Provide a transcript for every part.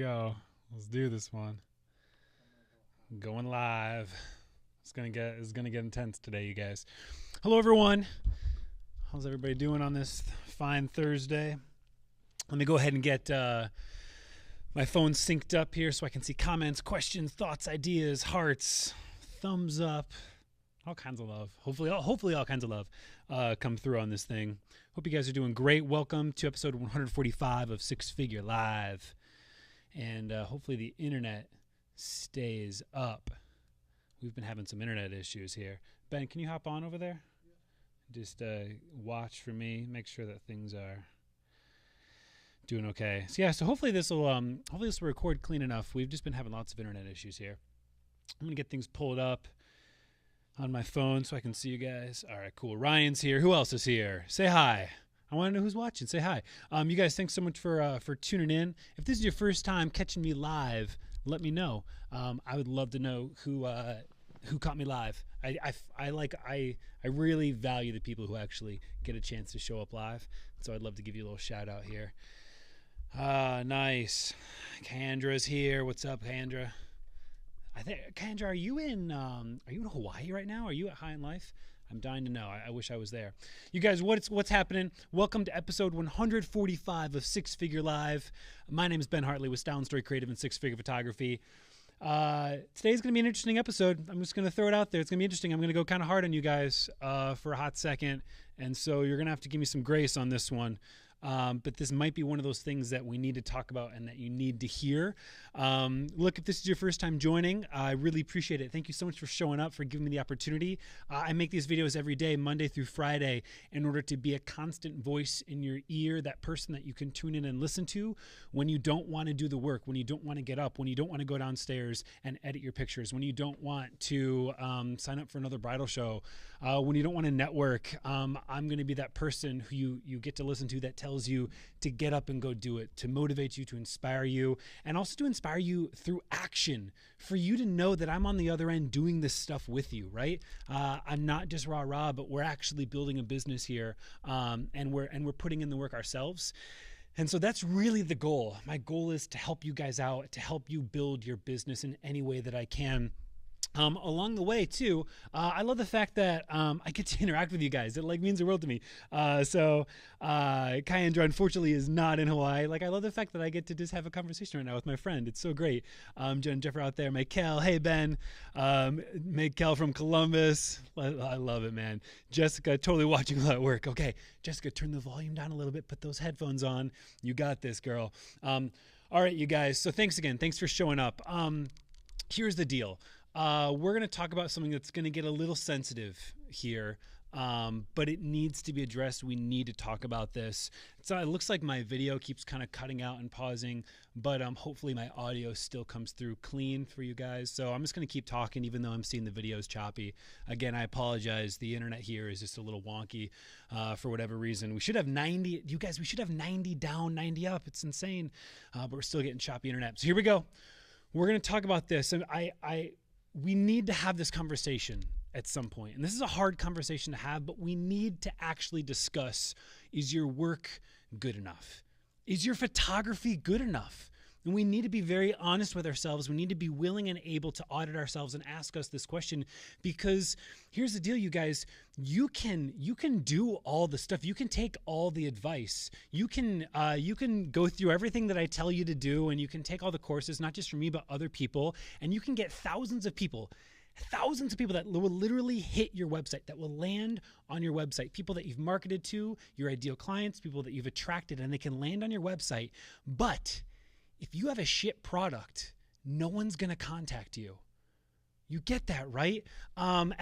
go. Let's do this one. Going live. It's gonna get intense today, you guys. Hello, everyone. How's everybody doing on this fine Thursday? Let me go ahead and get my phone synced up here so I can see comments, questions, thoughts, ideas, hearts, thumbs up, all kinds of love. Hopefully all kinds of love come through on this thing. Hope you guys are doing great. Welcome to episode 145 of Six Figure Live. And hopefully the internet stays up. We've been having some internet issues here. Ben, can you hop on over there? Yeah. Just watch for me. Make sure that things are doing okay. So yeah, so hopefully this will record clean enough. We've just been having lots of internet issues here. I'm gonna get things pulled up on my phone so I can see you guys. All right, cool. Ryan's here. Who else is here? Say hi. I want to know who's watching. Say hi. You guys, thanks so much for tuning in. If this is your first time catching me live, let me know. I would love to know who caught me live. I really value the people who actually get a chance to show up live. So I'd love to give you a little shout out here. Nice. Kandra's here. What's up, Kandra? Kandra, are you in Hawaii right now? Are you at High in Life? I'm dying to know. I wish I was there. You guys, what's happening? Welcome to episode 145 of Six Figure Live. My name is Ben Hartley with Style and Story Creative and Six Figure Photography. Today's going to be an interesting episode. I'm just going to throw it out there. It's going to be interesting. I'm going to go kind of hard on you guys for a hot second, and so you're going to have to give me some grace on this one. But this might be one of those things that we need to talk about and that you need to hear. Look, if this is your first time joining, I really appreciate it. Thank you so much for showing up, for giving me the opportunity. I make these videos every day, Monday through Friday, in order to be a constant voice in your ear, that person that you can tune in and listen to when you don't want to do the work, when you don't want to get up, when you don't want to go downstairs and edit your pictures, when you don't want to sign up for another bridal show, when you don't want to network. I'm going to be that person who you get to listen to that tells you to get up and go do it, to motivate you, to inspire you, and also to inspire you through action, for you to know that I'm on the other end doing this stuff with you, right? I'm not just rah-rah, but we're actually building a business here, and we're putting in the work ourselves. And so that's really the goal. My goal is to help you guys out, to help you build your business in any way that I can. Along the way too, I love the fact that I get to interact with you guys. It means the world to me. So Kyandra unfortunately is not in Hawaii. I love the fact that I get to just have a conversation right now with my friend. It's so great. Jen Jeffer out there, Mikel, hey Ben, Mikel from Columbus. I love it, man. Jessica, totally watching all that work. Okay, Jessica, turn the volume down a little bit. Put those headphones on. You got this, girl. All right, you guys. So thanks again. Thanks for showing up. Here's the deal. We're going to talk about something that's going to get a little sensitive here, but it needs to be addressed. We need to talk about this. So it looks like my video keeps kind of cutting out and pausing, but hopefully my audio still comes through clean for you guys. So I'm just going to keep talking even though I'm seeing the videos choppy. Again, I apologize. The internet here is just a little wonky for whatever reason. We should have 90, you guys, we should have 90 down, 90 up. It's insane, but we're still getting choppy internet. So here we go. We're going to talk about this, and we need to have this conversation at some point. And this is a hard conversation to have, but we need to actually discuss, is your work good enough? Is your photography good enough? And we need to be very honest with ourselves. We need to be willing and able to audit ourselves and ask us this question, because here's the deal, you guys. You can do all the stuff. You can take all the advice. You can go through everything that I tell you to do, and you can take all the courses, not just from me, but other people, and you can get thousands of people that will literally hit your website, that will land on your website, people that you've marketed to, your ideal clients, people that you've attracted, and they can land on your website. But if you have a shit product, no one's going to contact you. You get that, right? And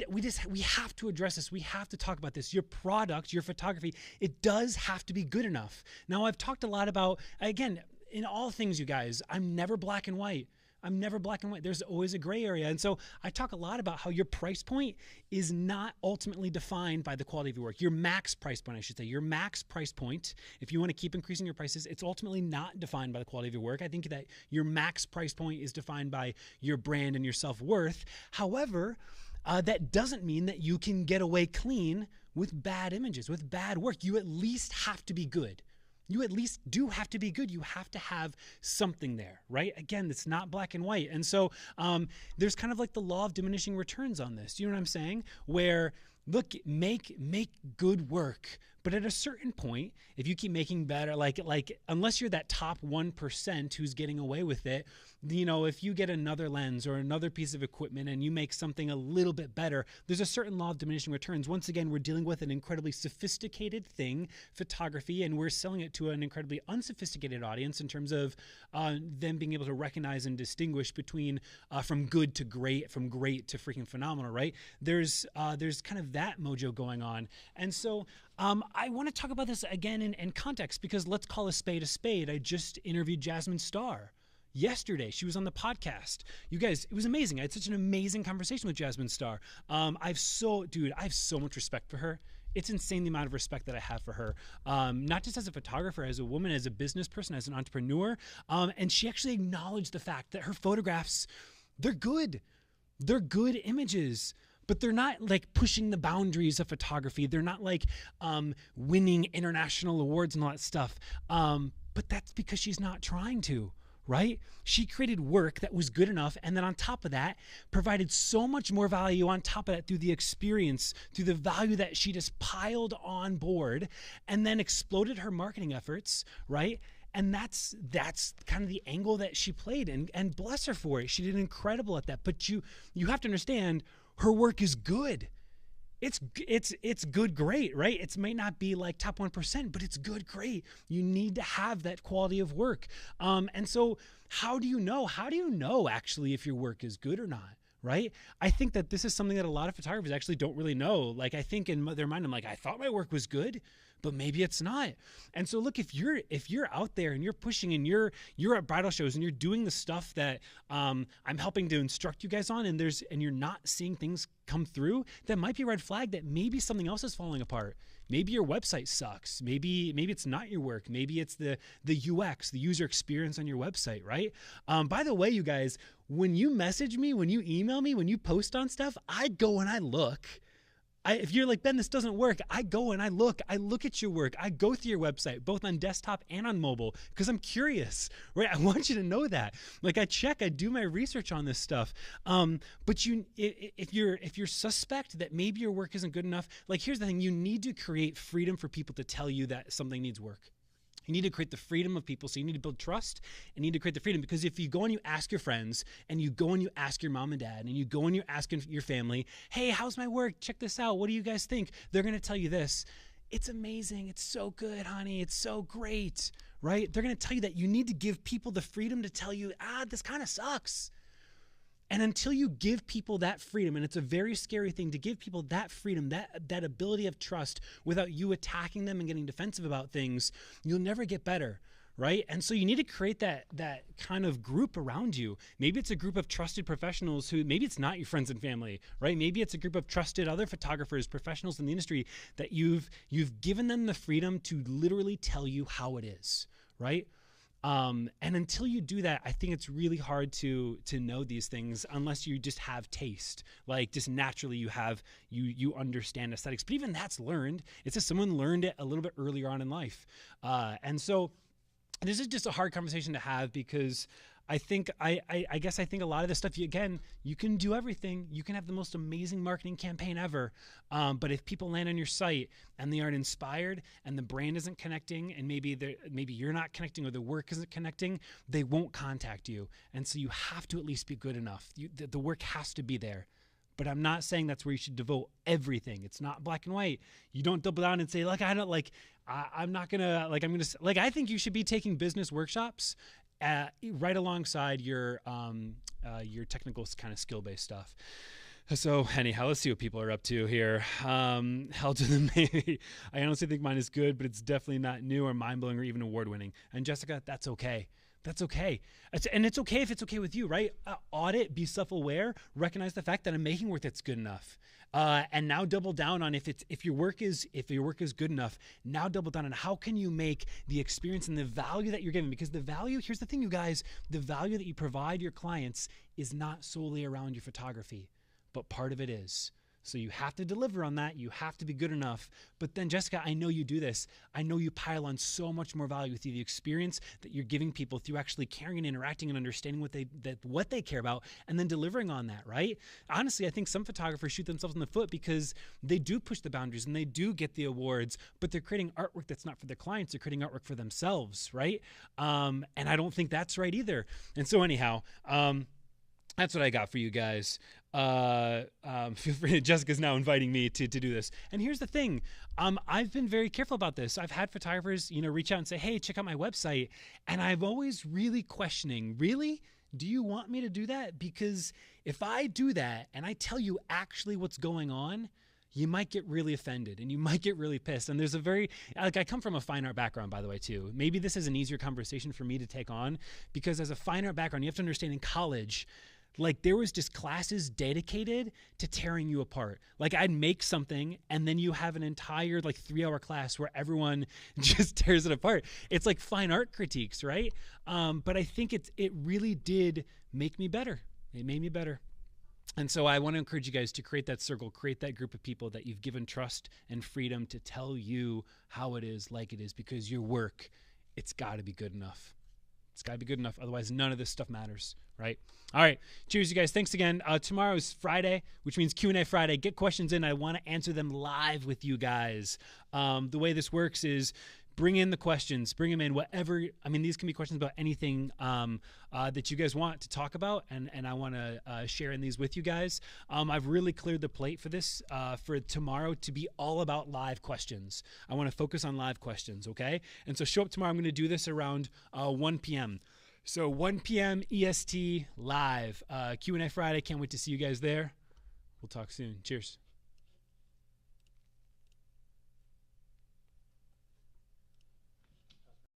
we have to address this. We have to talk about this. Your product, your photography, it does have to be good enough. Now, I've talked a lot about, again, in all things, you guys, I'm never black and white. I'm never black and white. There's always a gray area. And so I talk a lot about how your price point is not ultimately defined by the quality of your work. Your max price point, I should say. Your max price point, if you want to keep increasing your prices, it's ultimately not defined by the quality of your work. I think that your max price point is defined by your brand and your self-worth. However, that doesn't mean that you can get away clean with bad images, with bad work. You at least have to be good. you at least do have to be good. You have to have something there, right? Again, it's not black and white. And so there's kind of like the law of diminishing returns on this. You know what I'm saying? Where, look, make good work. But at a certain point, if you keep making better, like unless you're that top 1% who's getting away with it, you know, if you get another lens or another piece of equipment and you make something a little bit better, there's a certain law of diminishing returns. Once again, we're dealing with an incredibly sophisticated thing, photography, and we're selling it to an incredibly unsophisticated audience in terms of them being able to recognize and distinguish between from good to great, from great to freaking phenomenal, right? There's kind of that mojo going on. And so I want to talk about this again in context, because let's call a spade a spade. I just interviewed Jasmine Starr yesterday. She was on the podcast. You guys, it was amazing. I had such an amazing conversation with Jasmine Starr. I have so much respect for her. It's insane the amount of respect that I have for her, not just as a photographer, as a woman, as a business person, as an entrepreneur. And she actually acknowledged the fact that her photographs, they're good. They're good images. But they're not like pushing the boundaries of photography. They're not like winning international awards and all that stuff. But that's because she's not trying to, right? She created work that was good enough, and then on top of that, provided so much more value on top of that through the experience, through the value that she just piled on board, and then exploded her marketing efforts, right? And that's kind of the angle that she played, and bless her for it. She did incredible at that. But you have to understand, her work is good. It's good, great, right? It might not be like top 1%, but it's good, great. You need to have that quality of work. And so how do you know? How do you know actually if your work is good or not? Right? I think that this is something that a lot of photographers actually don't really know. Like, I think in their mind, I'm like, I thought my work was good, but maybe it's not. And so look, if you're out there and you're pushing and you're at bridal shows and you're doing the stuff that I'm helping to instruct you guys on, and you're not seeing things come through, that might be a red flag that maybe something else is falling apart. Maybe your website sucks. Maybe it's not your work. Maybe it's the UX, the user experience on your website, right? By the way, you guys, when you message me, when you email me, when you post on stuff, I go and I look. If you're like, Ben, this doesn't work, I go and I look at your work. I go through your website, both on desktop and on mobile, because I'm curious, right? I want you to know that. Like, I do my research on this stuff. But if you're suspect that maybe your work isn't good enough, like, here's the thing, you need to create freedom for people to tell you that something needs work. You need to create the freedom of people. So you need to build trust and you need to create the freedom, because if you go and you ask your friends and you go and you ask your mom and dad and you go and you're asking your family, hey, how's my work? Check this out. What do you guys think? They're going to tell you this. It's amazing. It's so good, honey. It's so great, right? They're going to tell you that. You need to give people the freedom to tell you, this kind of sucks. And until you give people that freedom, and it's a very scary thing to give people that freedom, that ability of trust without you attacking them and getting defensive about things, you'll never get better, right? And so you need to create that kind of group around you. Maybe it's a group of trusted professionals who, maybe it's not your friends and family, right? Maybe it's a group of trusted other photographers, professionals in the industry that you've given them the freedom to literally tell you how it is, right? And until you do that, I think it's really hard to know these things unless you just have taste. Like, just naturally you understand aesthetics. But even that's learned. It's just someone learned it a little bit earlier on in life. And so this is just a hard conversation to have, because I think I guess I think a lot of this stuff, you can do everything. You can have the most amazing marketing campaign ever. But if people land on your site and they aren't inspired and the brand isn't connecting, and maybe you're not connecting or the work isn't connecting, they won't contact you. And so you have to at least be good enough. The work has to be there. But I'm not saying that's where you should devote everything. It's not black and white. You don't double down and say, like, I don't like, I'm not gonna, like, I'm gonna, like, I think you should be taking business workshops right alongside your technical kind of skill-based stuff. So anyhow, let's see what people are up to here. Hell to the maybe. I honestly think mine is good, but it's definitely not new or mind-blowing or even award-winning. And Jessica, that's okay. That's okay. And it's okay if it's okay with you, right? Audit, be self-aware, recognize the fact that I'm making work that's good enough. And now double down on if your work is good enough, now double down on how can you make the experience and the value that you're giving. Because the value, here's the thing, you guys, the value that you provide your clients is not solely around your photography, but part of it is. So you have to deliver on that. You have to be good enough. But then, Jessica, I know you do this. I know you pile on so much more value with the experience that you're giving people through actually caring and interacting and understanding what they care about, and then delivering on that, right? Honestly, I think some photographers shoot themselves in the foot because they do push the boundaries and they do get the awards, but they're creating artwork that's not for their clients. They're creating artwork for themselves, right? And I don't think that's right either. And so anyhow, that's what I got for you guys. Feel free. Jessica's now inviting me to do this. And here's the thing. I've been very careful about this. I've had photographers, reach out and say, hey, check out my website. And I've always really questioning, really? Do you want me to do that? Because if I do that and I tell you actually what's going on, you might get really offended and you might get really pissed. And there's I come from a fine art background, by the way, too. Maybe this is an easier conversation for me to take on because as a fine art background, you have to understand in college, there was just classes dedicated to tearing you apart. I'd make something and then you have an entire 3-hour class where everyone just tears it apart. It's like fine art critiques, right? But I think it really did make me better. It made me better. And so I want to encourage you guys to create that circle, create that group of people that you've given trust and freedom to tell you how it is, like it is, because your work, it's got to be good enough. It's got to be good enough. Otherwise, none of this stuff matters, right? All right. Cheers, you guys. Thanks again. Tomorrow is Friday, which means Q&A Friday. Get questions in. I want to answer them live with you guys. The way this works is bring in the questions. Bring them in. These can be questions about anything that you guys want to talk about, and I want to share in these with you guys. I've really cleared the plate for this, for tomorrow to be all about live questions. I want to focus on live questions, okay? And so show up tomorrow. I'm going to do this around 1 p.m. So 1 p.m. EST live, Q&A Friday. Can't wait to see you guys there. We'll talk soon. Cheers.